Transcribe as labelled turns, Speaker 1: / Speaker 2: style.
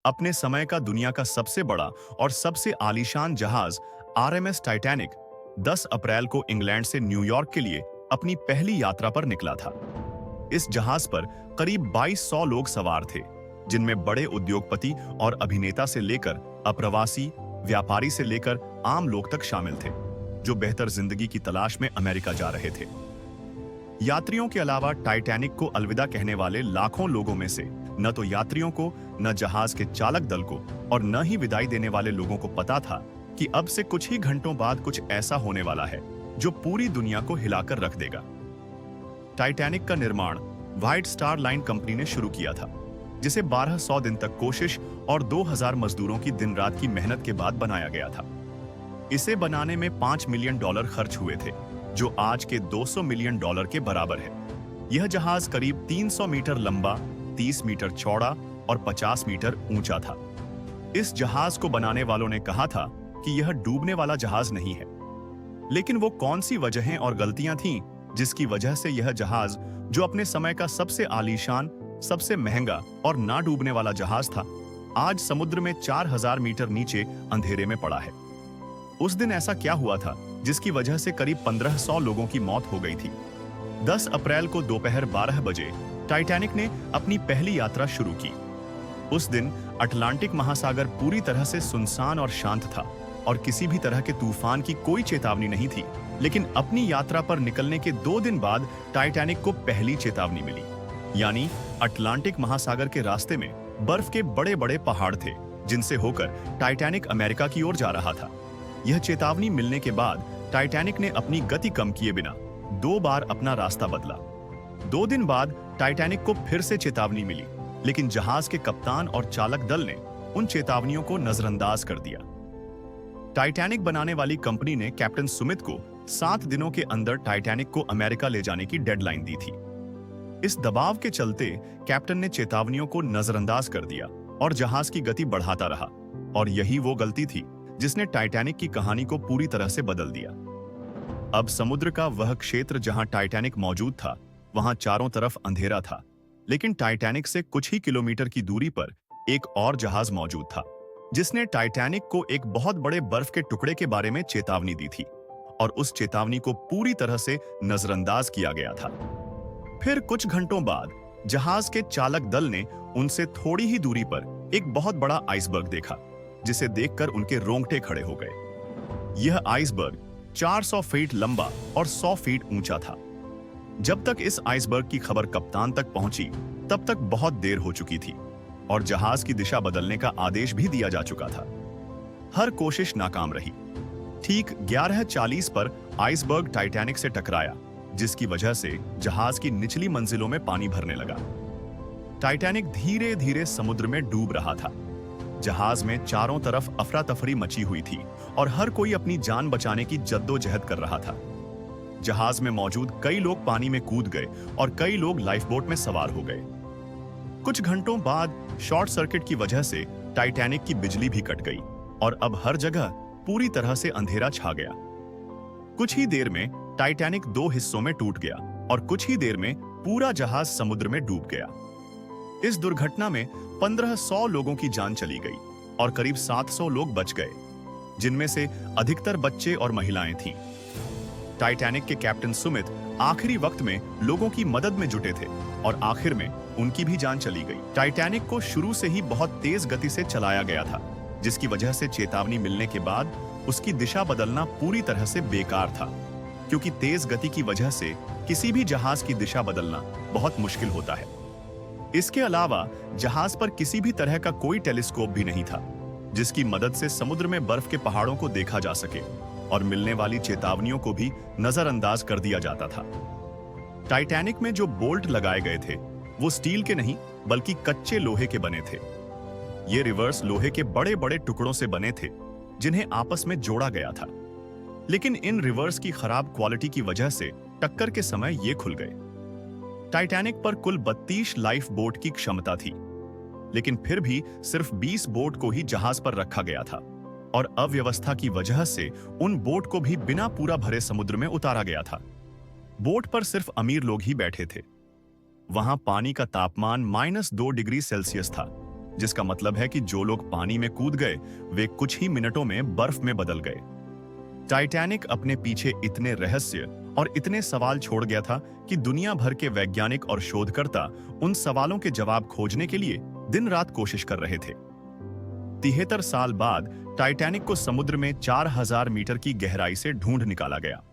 Speaker 1: अपने समय का दुनिया का सबसे बड़ा और सबसे आलीशान जहाज आरएमएस टाइटैनिक 10 अप्रैल को इंग्लैंड से न्यूयॉर्क के लिए अपनी पहली यात्रा पर निकला था। इस जहाज पर करीब 2200 लोग सवार थे, जिनमें बड़े उद्योगपति और अभिनेता से लेकर अप्रवासी व्यापारी से लेकर आम लोग तक शामिल थे, जो बेहतर जिंदगी की तलाश में अमेरिका जा रहे थे। यात्रियों के अलावा टाइटैनिक को अलविदा कहने वाले लाखों लोगों में से न तो यात्रियों को, न जहाज के चालक दल को और न ही विदाई देने वाले लोगों को पता था कि अब से कुछ ही घंटों बाद कुछ ऐसा होने वाला है जो पूरी दुनिया को हिलाकर रख देगा। टाइटैनिक का निर्माण व्हाइट स्टार लाइन कंपनी ने शुरू किया था, जिसे 1200 दिन तक कोशिश और 2000 मजदूरों की दिन रात की मेहनत के बाद बनाया गया था। इसे बनाने में $5 मिलियन खर्च हुए थे, जो आज के $200 मिलियन के बराबर है। यह जहाज करीब 300 मीटर लंबा, 30 मीटर चौड़ा और 50 मीटर ऊंचा था। इस जहाज को बनाने वालों ने कहा था कि यह डूबने वाला जहाज नहीं है। लेकिन वो कौन सी वजहें और गलतियां थीं जिसकी वजह से यह जहाज, जो अपने समय का सबसे आलीशान, सबसे महंगा और ना डूबने वाला जहाज था, आज समुद्र में 4000 मीटर नीचे अंधेरे में पड़ा है। उस दिन ऐसा क्या हुआ था जिसकी वजह से करीब 1500 लोगों की मौत हो गई थी। 10 अप्रैल को दोपहर 12 बजे टाइटैनिक ने अपनी पहली यात्रा शुरू की। उस दिन अटलांटिक महासागर पूरी तरह से सुनसान और शांत था और किसी भी तरह के तूफान की कोई चेतावनी नहीं थी। लेकिन अपनी यात्रा पर निकलने के 2 दिन बाद टाइटैनिक को पहली चेतावनी मिली, यानी अटलांटिक महासागर के रास्ते में बर्फ के बड़े बड़े पहाड़ थे, जिनसे होकर टाइटैनिक अमेरिका की ओर जा रहा था। यह चेतावनी मिलने के बाद टाइटैनिक ने अपनी गति कम किए बिना 2 बार अपना रास्ता बदला। 2 दिन बाद टाइटैनिक को फिर से चेतावनी मिली, लेकिन जहाज के कप्तान और चालक दल ने उन चेतावनियों को नजरअंदाज कर दिया। टाइटैनिक बनाने वाली कंपनी ने कैप्टन सुमित को 7 दिनों के अंदर टाइटैनिक को अमेरिका ले जाने की डेडलाइन दी थी। इस दबाव के चलते कैप्टन ने चेतावनियों को नजरअंदाज कर दिया और जहाज की गति बढ़ाता रहा, और यही वो गलती थी जिसने टाइटैनिक की कहानी को पूरी तरह से बदल दिया। अब समुद्र का वह क्षेत्र जहां टाइटैनिक मौजूद था, वहां चारों तरफ अंधेरा था, लेकिन टाइटैनिक से कुछ ही किलोमीटर की दूरी पर एक और जहाज मौजूद था, जिसने टाइटैनिक को एक बहुत बड़े बर्फ के टुकड़े के बारे में चेतावनी दी थी, और उस चेतावनी को पूरी तरह से नजरअंदाज किया गया था। फिर कुछ घंटों बाद जहाज के चालक दल ने उनसे थोड़ी ही दूरी पर एक बहुत बड़ा आइसबर्ग देखा, जिसे देखकर उनके रोंगटे खड़े हो गए। यह आइसबर्ग 400 फीट लंबा और 100 फीट ऊंचा था। जब तक इस आइसबर्ग की खबर कप्तान तक पहुंची, तब तक बहुत देर हो चुकी थी और जहाज की दिशा बदलने का आदेश भी दिया जा चुका था। हर कोशिश नाकाम रही। ठीक 11:40 पर आइसबर्ग टाइटैनिक से टकराया, जिसकी वजह से जहाज की निचली मंजिलों में पानी भरने लगा। टाइटैनिक धीरे धीरे समुद्र में डूब रहा था। जहाज में चारों तरफ अफरा तफरी मची हुई थी और हर कोई अपनी जान बचाने की जद्दोजहद कर रहा था। जहाज में मौजूद कई लोग पानी में कूद गए और कई लोग लाइफबोट में सवार हो गए। कुछ घंटों बाद शॉर्ट सर्किट की वजह से टाइटैनिक की बिजली भी कट गई और अब हर जगह पूरी तरह से अंधेरा छा गया। कुछ ही देर में टाइटैनिक 2 हिस्सों में टूट गया और कुछ ही देर में पूरा जहाज समुद्र में डूब गया। इस दुर्घटना में 1500 लोगों की जान चली गई और करीब 700 लोग बच गए, जिनमें से अधिकतर बच्चे और महिलाएं थीं। टाइटैनिक के कैप्टन सुमित आखिरी वक्त में लोगों की मदद में जुटे थे और आखिर में उनकी भी जान चली गई। टाइटैनिक को शुरू से ही बहुत तेज गति से चलाया गया था, जिसकी वजह से चेतावनी मिलने के बाद उसकी दिशा बदलना पूरी तरह से बेकार था, क्योंकि तेज गति की वजह से किसी भी जहाज की दिशा बदलना बहुत मुश्किल होता है। इसके अलावा जहाज पर किसी भी तरह का कोई टेलीस्कोप भी नहीं था, जिसकी मदद से समुद्र में बर्फ के पहाड़ों को देखा जा सके, और मिलने वाली चेतावनियों को भी नजरअंदाज कर दिया जाता था। टाइटैनिक में जो बोल्ट लगाए गए थे, वो स्टील के नहीं बल्कि कच्चे लोहे के बने थे। ये रिवर्स लोहे के बड़े बड़े टुकड़ों से बने थे, जिन्हें आपस में जोड़ा गया था। लेकिन इन रिवर्स की खराब क्वालिटी की वजह से टक्कर के समय ये खुल गए। टाइटैनिक पर कुल 32 लाइफ बोट की क्षमता थी, लेकिन फिर भी सिर्फ 20 बोट को ही जहाज पर रखा गया था, और अव्यवस्था की वजह से उन बोट को भी बिना पूरा भरे समुद्र में उतारा गया था। बोट पर सिर्फ अमीर लोग ही बैठे थे। वहां पानी का तापमान -2 डिग्री सेल्सियस था, जिसका मतलब है कि जो लोग पानी में कूद गए वे कुछ ही मिनटों में बर्फ में बदल गए। टाइटैनिक अपने पीछे इतने रहस्य और इतने सवाल छोड़ गया था कि दुनिया भर के वैज्ञानिक और शोधकर्ता उन सवालों के जवाब खोजने के लिए दिन रात कोशिश कर रहे थे। 73 साल बाद टाइटैनिक को समुद्र में 4000 मीटर की गहराई से ढूंढ निकाला गया।